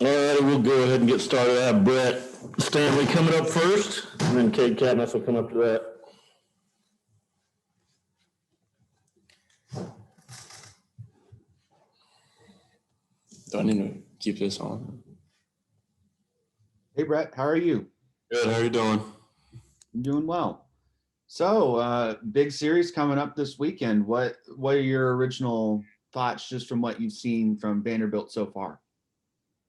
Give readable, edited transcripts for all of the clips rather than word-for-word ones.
All right, we'll go ahead and get started. I have Brett Standlee coming up first, and then Cade Cabbiness will come up to that. Do I need to keep this on? Hey, Brett, how are you? Good. How are you doing? I'm doing well. So, big series coming up this weekend. What are your original thoughts just from what you've seen from Vanderbilt so far?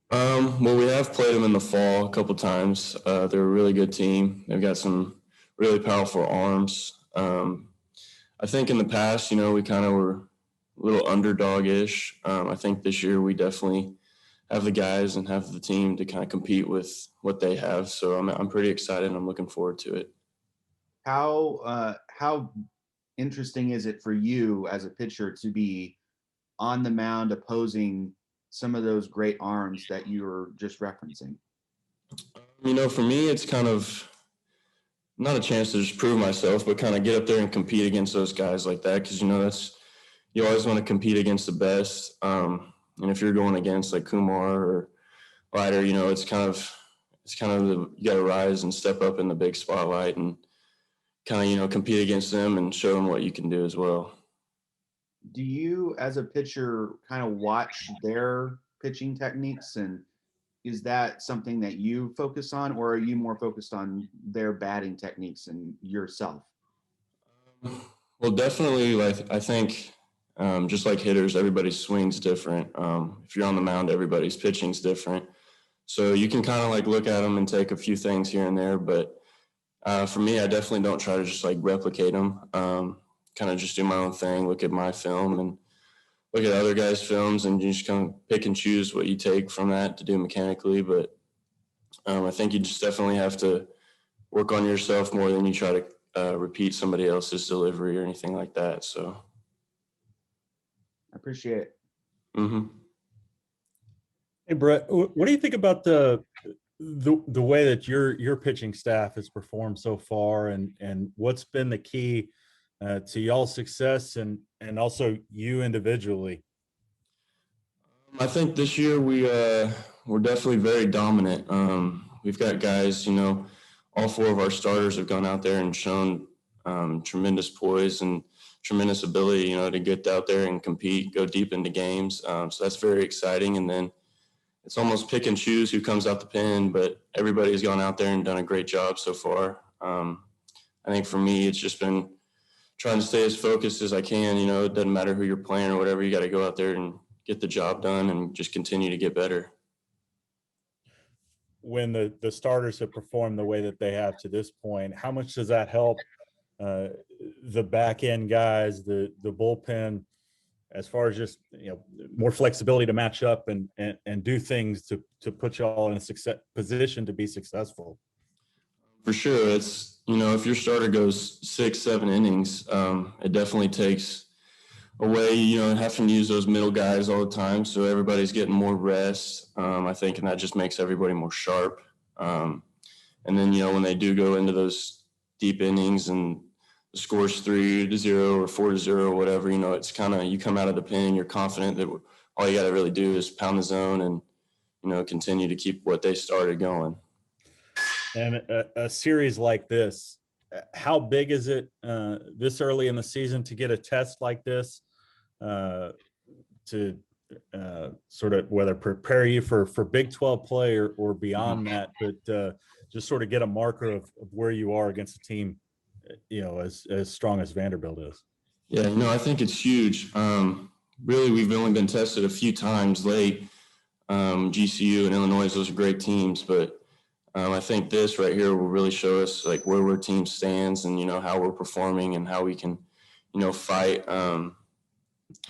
Well, we have played them in the fall a couple times. They're a really good team. They've got some really powerful arms. I think in the past, we kind of were a little underdog-ish. I think this year we definitely have the guys and have the team to kind of compete with what they have. So I'm pretty excited and I'm looking forward to it. How interesting is it for you as a pitcher to be on the mound opposing some of those great arms that you were just referencing? For me, it's kind of not a chance to just prove myself, but kind of get up there and compete against those guys like that. Cause you always want to compete against the best. And if you're going against like Kumar or Ryder, it's kind of you got to rise and step up in the big spotlight and kind of, compete against them and show them what you can do as well. Do you, as a pitcher, kind of watch their pitching techniques, and is that something that you focus on, or are you more focused on their batting techniques and yourself? Well, definitely, like I think, just like hitters, everybody's swing's different. If you're on the mound, everybody's pitching's different. So you can kind of like look at them and take a few things here and there. But for me, I definitely don't try to just like replicate them. Kind of just do my own thing, look at my film and look at other guys' films, and you just kind of pick and choose what you take from that to do mechanically. But I think you just definitely have to work on yourself more than you try to repeat somebody else's delivery or anything like that. So I appreciate it. Mm-hmm. Hey Brett, what do you think about the way that your pitching staff has performed so far, and what's been the key to y'all's success and also you individually? I think this year we're definitely very dominant. We've got guys, all four of our starters have gone out there and shown tremendous poise and tremendous ability, to get out there and compete, go deep into games. So that's very exciting. And then it's almost pick and choose who comes out the pen, but everybody's gone out there and done a great job so far. I think for me, it's just been trying to stay as focused as I can. It doesn't matter who you're playing or whatever. You got to go out there and get the job done and just continue to get better. When the starters have performed the way that they have to this point, how much does that help the back end guys, the bullpen, as far as just more flexibility to match up and do things to put y'all in a position to be successful? For sure, it's if your starter goes 6-7 innings, it definitely takes away, having to use those middle guys all the time. So everybody's getting more rest, I think, and that just makes everybody more sharp. And then, when they do go into those deep innings and the score's 3-0 or 4-0 or whatever, it's kind of, you come out of the pen, you're confident that all you got to really do is pound the zone and, continue to keep what they started going. And a series like this, how big is it this early in the season to get a test like this to sort of whether prepare you for Big 12 play or beyond that, but just sort of get a marker of where you are against a team, as strong as Vanderbilt is? Yeah, I think it's huge. Really, we've only been tested a few times late. GCU and Illinois, those are great teams, but I think this right here will really show us like where our team stands and, how we're performing and how we can, fight.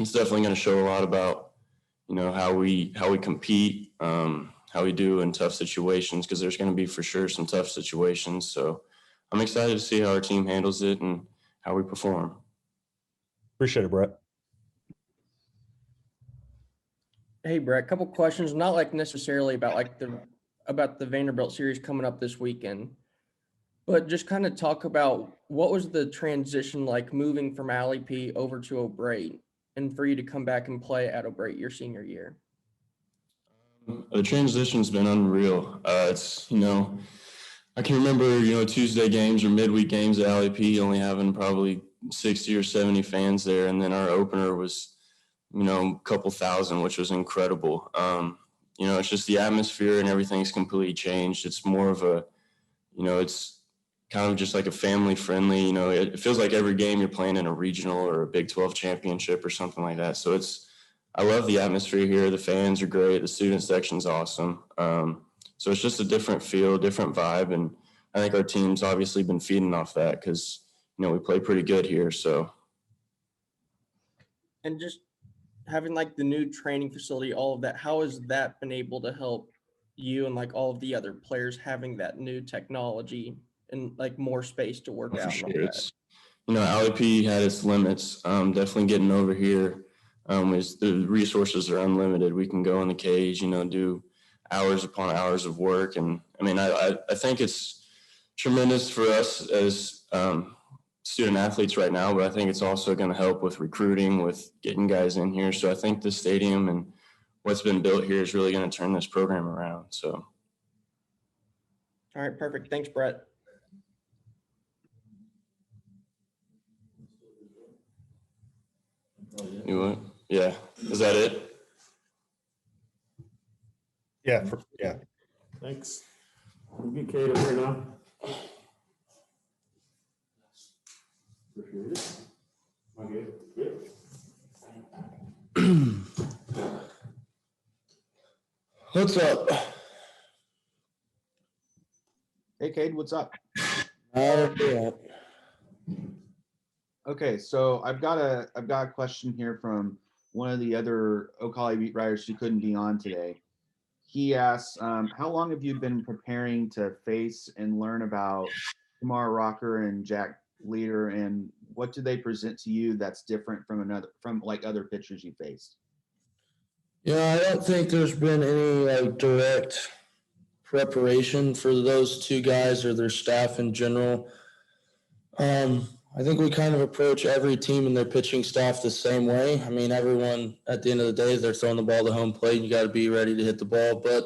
It's definitely going to show a lot about, how we compete, how we do in tough situations, because there's going to be for sure some tough situations. So I'm excited to see how our team handles it and how we perform. Appreciate it, Brett. Hey, Brett, a couple questions, not like necessarily about the Vanderbilt series coming up this weekend, but just kind of talk about what was the transition like moving from Alley P over to O'Brate and for you to come back and play at O'Brate your senior year? The transition's been unreal. It's, I can remember, Tuesday games or midweek games at LAP only having probably 60 or 70 fans there. And then our opener was, a couple thousand, which was incredible. It's just the atmosphere and everything's completely changed. It's more of a, it's kind of just like a family friendly, it feels like every game you're playing in a regional or a Big 12 championship or something like that. So I love the atmosphere here. The fans are great. The student section's awesome. So it's just a different feel, different vibe. And I think our team's obviously been feeding off that because, we play pretty good here. So. And just having like the new training facility, all of that, how has that been able to help you and like all of the other players having that new technology and like more space to work out? Sure. And all that? It's, LAP had its limits. Definitely getting over here. Is the resources are unlimited. We can go in the cage, do hours upon hours of work. And I mean, I think it's tremendous for us as student athletes right now, but I think it's also going to help with recruiting, with getting guys in here. So I think the stadium and what's been built here is really going to turn this program around. So. All right, perfect. Thanks, Brett. You what? Yeah. Is that it? Yeah. Thanks. We'll get Cade over here now. Appreciate it. Okay. Good. What's up? Hey, Cade, what's up? Yeah. Okay, so I've got a question here from one of the other Ocala beat writers who couldn't be on today. He asks, how long have you been preparing to face and learn about Kamar Rocker and Jack Leader, and what do they present to you that's different from like other pitchers you faced? Yeah, I don't think there's been any direct preparation for those two guys or their staff in general. I think we kind of approach every team and their pitching staff the same way. I mean, everyone at the end of the day, they're throwing the ball to home plate and you got to be ready to hit the ball. But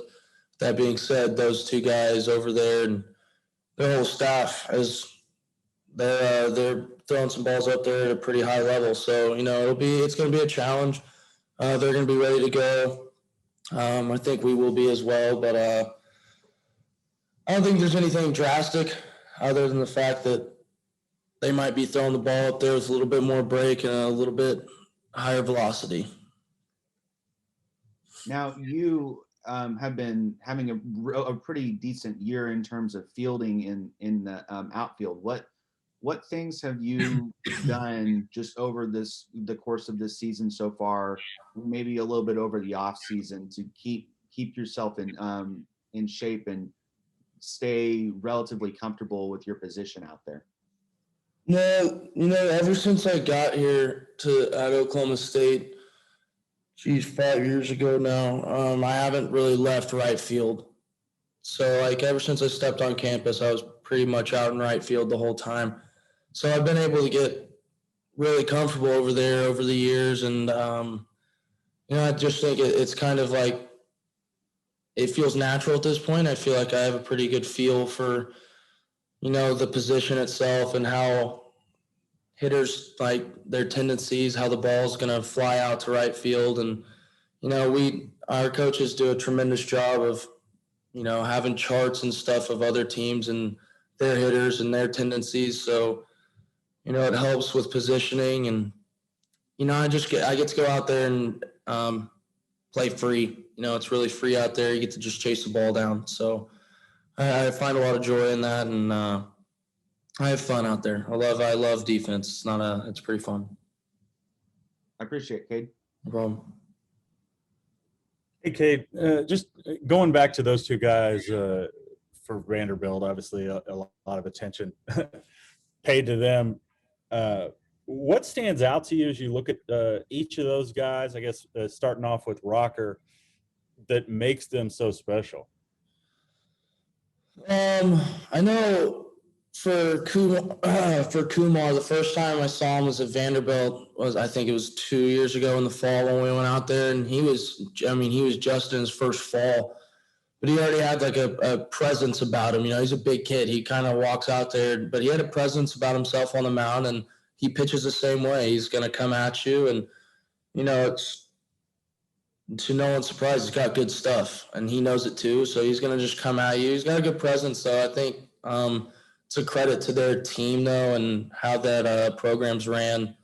that being said, those two guys over there and their whole staff they're throwing some balls up there at a pretty high level. So, it's going to be a challenge. They're going to be ready to go. I think we will be as well, but I don't think there's anything drastic other than the fact that they might be throwing the ball up there with a little bit more break and a little bit higher velocity. Now, you have been having a pretty decent year in terms of fielding in the outfield. What things have you done just over the course of this season so far, maybe a little bit over the off season, to keep yourself in shape and stay relatively comfortable with your position out there? No, ever since I got here at Oklahoma State, 5 years ago now, I haven't really left right field. So ever since I stepped on campus, I was pretty much out in right field the whole time. So I've been able to get really comfortable over there over the years. And, I just think it's kind of it feels natural at this point. I feel like I have a pretty good feel for, the position itself and how hitters, their tendencies, how the ball's going to fly out to right field. And, our coaches do a tremendous job of, having charts and stuff of other teams and their hitters and their tendencies. So, it helps with positioning and, I get to go out there and play free. It's really free out there. You get to just chase the ball down. So I find a lot of joy in that, and I have fun out there. I love defense. It's pretty fun. I appreciate it, Cade. No problem. Hey, Cade, just going back to those two guys for Vanderbilt, obviously a lot of attention paid to them. What stands out to you as you look at each of those guys, I guess, starting off with Rocker, that makes them so special? I know For Kumar, the first time I saw him was at Vanderbilt. I think it was 2 years ago in the fall when we went out there, and he was just in his first fall, but he already had like a presence about him. He's a big kid. He kind of walks out there, but he had a presence about himself on the mound, and he pitches the same way. He's going to come at you, and it's to no one's surprise, he's got good stuff, and he knows it too. So he's going to just come at you. He's got a good presence, so I think it's a credit to their team though, and how that program's ran.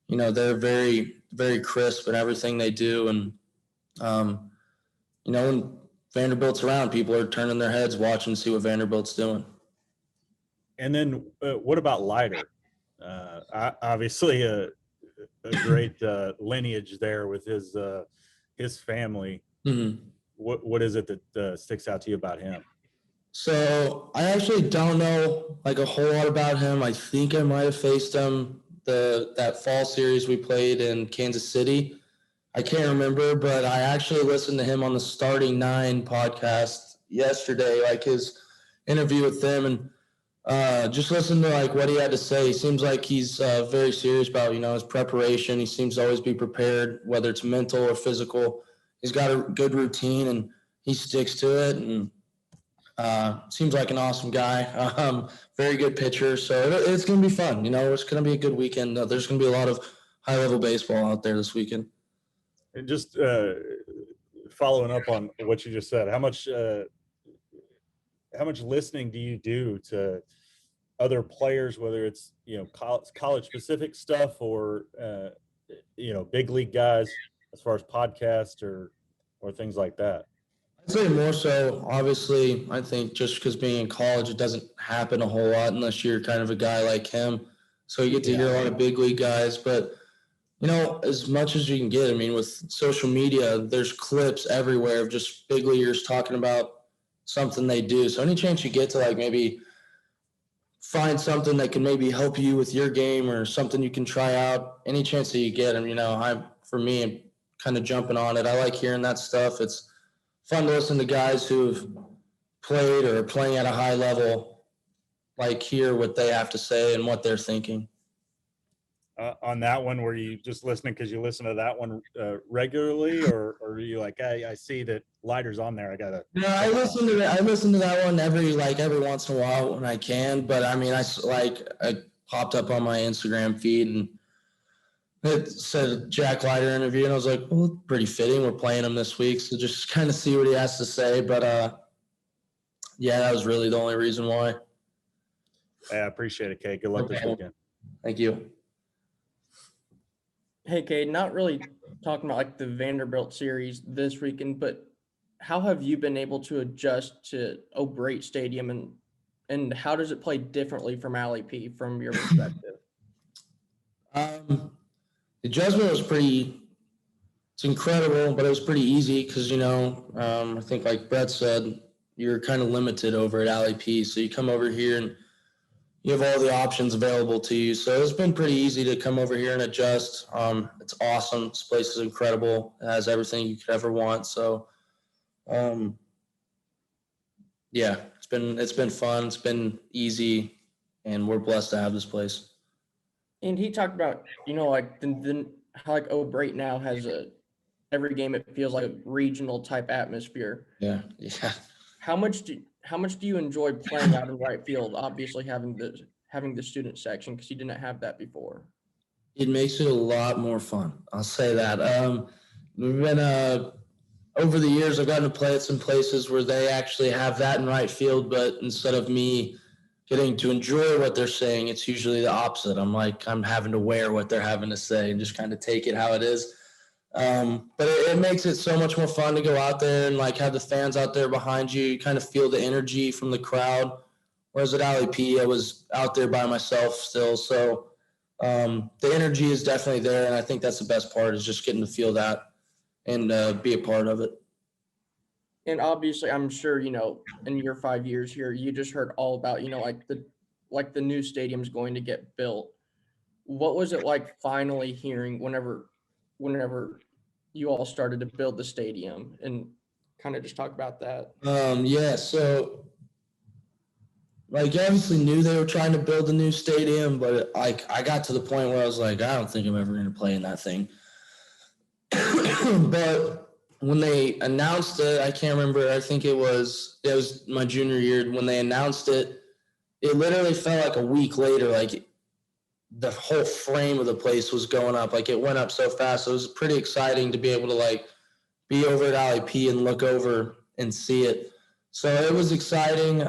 They're very, very crisp in everything they do, and when Vanderbilt's around, people are turning their heads, watching to see what Vanderbilt's doing. And then what about Leiter? Obviously a great lineage there with his family. Mm-hmm. What is it that sticks out to you about him? So I actually don't know like a whole lot about him. I think I might have faced him that fall series we played in Kansas City. I can't remember, but I actually listened to him on the Starting Nine podcast yesterday, like his interview with them, and just listen to like what he had to say. He seems like he's very serious about his preparation. He seems to always be prepared, whether it's mental or physical. He's got a good routine and he sticks to it, and seems like an awesome guy. Very good pitcher. So it's going to be fun. It's going to be a good weekend. There's going to be a lot of high-level baseball out there this weekend. And just following up on what you just said, how much listening do you do to other players, whether it's college specific stuff or big league guys, as far as podcasts or things like that? I'd say more so. Obviously, I think just because being in college, it doesn't happen a whole lot unless you're kind of a guy like him. So you get to hear a lot of big league guys, but as much as you can get. With social media, there's clips everywhere of just big leaguers talking about something they do. So any chance you get to like maybe find something that can maybe help you with your game or something you can try out, any chance that you get. For me, I'm kind of jumping on it. I like hearing that stuff. It's fun to listen to guys who've played or are playing at a high level, like hear what they have to say and what they're thinking. On that one, were you just listening because you listen to that one regularly, or are you like, I see that Leiter's on there, I gotta? No, I listen to that one every once in a while when I can. But I popped up on my Instagram feed and it said Jack Leiter interview, and I was like, well, pretty fitting. We're playing him this week, so just kind of see what he has to say. But that was really the only reason why. I appreciate it, Cade. Good luck this weekend. Thank you. Hey, Cade, not really talking about like the Vanderbilt series this weekend, but how have you been able to adjust to O'Brate Stadium, and how does it play differently from Alley P from your perspective? The adjustment was it's incredible, but it was pretty easy because, I think like Brett said, you're kind of limited over at Alley P. So you come over here and you have all the options available to you. So it's been pretty easy to come over here and adjust. It's awesome. This place is incredible. It has everything you could ever want. So, it's been fun. It's been easy, and we're blessed to have this place. And he talked about, how like O'Brate now has every game it feels like a regional type atmosphere. Yeah. How much do you enjoy playing out in right field? Obviously having the student section, because you didn't have that before. It makes it a lot more fun. I'll say that. We've been over the years, I've gotten to play at some places where they actually have that in right field, but instead of me getting to enjoy what they're saying, it's usually the opposite. I'm having to wear what they're having to say and just kind of take it how it is. But it makes it so much more fun to go out there and like have the fans out there behind you. You kind of feel the energy from the crowd. Whereas at Alley P, I was out there by myself still. So the energy is definitely there. And I think that's the best part, is just getting to feel that and be a part of it. And obviously, I'm sure, in your 5 years here, you just heard all about, the new stadium's going to get built. What was it like finally hearing whenever you all started to build the stadium, and kind of just talk about that? So like, you obviously knew they were trying to build a new stadium, but like, I got to the point where I was like, I don't think I'm ever going to play in that thing. But when they announced it, I can't remember. I think it was my junior year when they announced it. It literally felt like a week later, like the whole frame of the place was going up. Like, it went up so fast. It was pretty exciting to be able to like be over at Alley P and look over and see it. So it was exciting.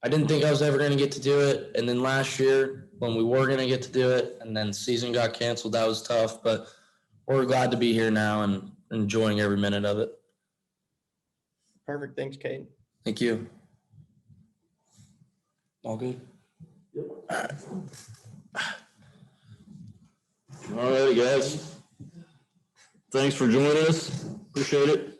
I didn't think I was ever going to get to do it. And then last year when we were going to get to do it and then season got canceled, that was tough, but we're glad to be here now and enjoying every minute of it. Perfect. Thanks, Cade. Thank you. All good? Yep. All right, guys. Thanks for joining us. Appreciate it.